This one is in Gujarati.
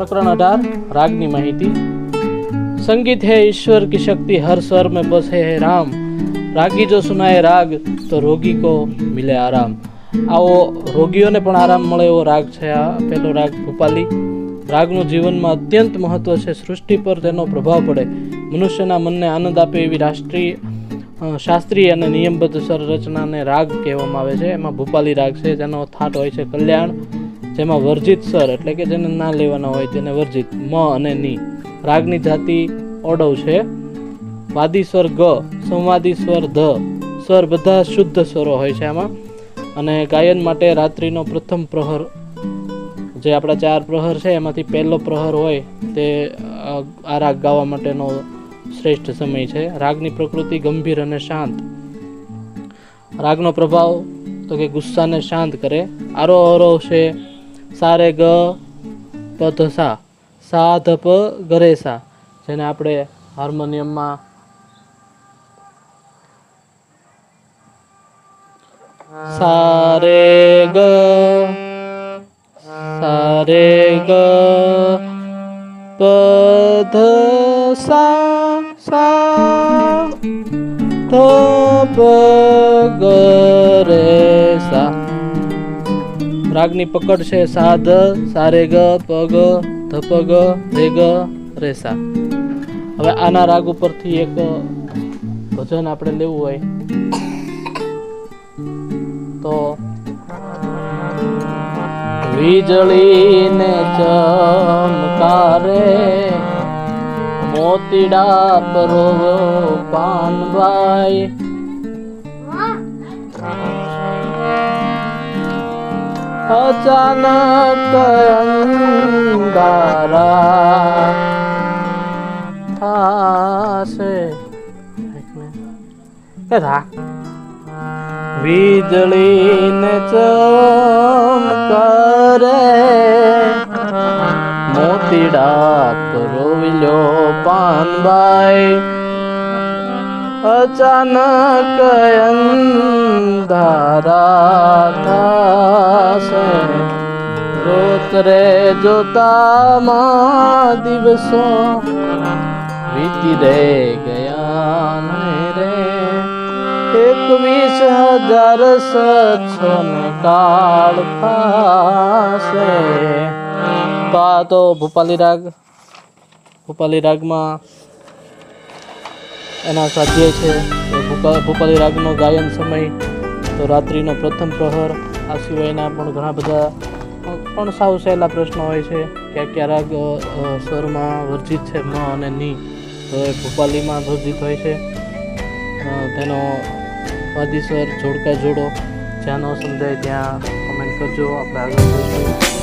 प्रकरण 18 रागनी माहिती। संगीत है ईश्वर की शक्ति, हर स्वर में बसे है राम। रागी जो सुनाए राग तो रोगी को मिले आराम। आओ रोगीओने पण आराम मळे एवो राग छे आ पहेलो राग भूपाली। रागનું જીવનમાં અત્યંત મહત્વ છે। સૃષ્ટિ પર તેનો પ્રભાવ પડે, મનુષ્યના મનને આનંદ આપે એવી શાસ્ત્રીય અને નિયમબદ્ધ સ્વર રચનાને રાગ કહેવામાં આવે છે। એમાં ભૂપાલી રાગ છે, જેનો થાટ હોય છે કલ્યાણ, જેમાં વર્જિત સ્વર એટલે કે જેને ના લેવાના હોય તેને વર્જિત મ અને ની। રાગની જાતિ ઓડવ છે। વાદી સ્વર ગ, સંવાદી સ્વર ધ, સ્વર બધા શુદ્ધ સ્વરો હોય છે આમાં। અને ગાયન માટે રાત્રિનો પ્રથમ પ્રહર, જે આપણા 4 પ્રહર છે એમાંથી પહેલો પ્રહર હોય તે આ રાગ ગાવા માટેનો શ્રેષ્ઠ સમય છે। રાગની પ્રકૃતિ ગંભીર અને શાંત। રાગનો પ્રભાવ તો કે ગુસ્સાને શાંત કરે। આરોહ અવરોહ છે સા રે ગ પ ધ સા, સા ધ પ ગ રે સા, જેને આપણે હાર્મોનિયમમાં સા રે ગ પ ધ સા, સા ધ પ ગ રે સા। રાગની પકડ છે સા ધ, સા રે ગ, પ ગ, ધ પ ગ, રે ગ, રે સા। હવે આના રાગ ઉપરથી એક ભજન આપણે લેવું હોય તો વીજળીને ચમકારે, મોતીડા પરો પાનભાઈ, અચાનક અંધારા થાશે। વીજળીને ચમકારે, મોતીડા પરોવિલ્યો પાનભાઈ, અચાનક અંધારા થાશે। જોત રે જોતામાં દિવસો વીતી રે ગયા ને રે, 21,600 કાળ થાશે। તો આ તો ભૂપાલી રાગ। ભૂપાલી રાગમાં એના સ્વાધ્યાય છે। ભૂપાલી રાગનો ગાયન સમય તો રાત્રિનો પ્રથમ પ્રહર। આ સિવાયના પણ ઘણા બધા પણ સાવ સહેલા પ્રશ્નો હોય છે કે કયા રાગ સ્વરમાં વર્જિત છે મ અને ની, તો એ ભૂપાલીમાં વર્જિત હોય છે। તેનો વાદી સ્વર જોડકા જોડો, જ્યાં ન સમજાય ત્યાં કમેન્ટ કરજો, આપણે આગળ જોઈશું।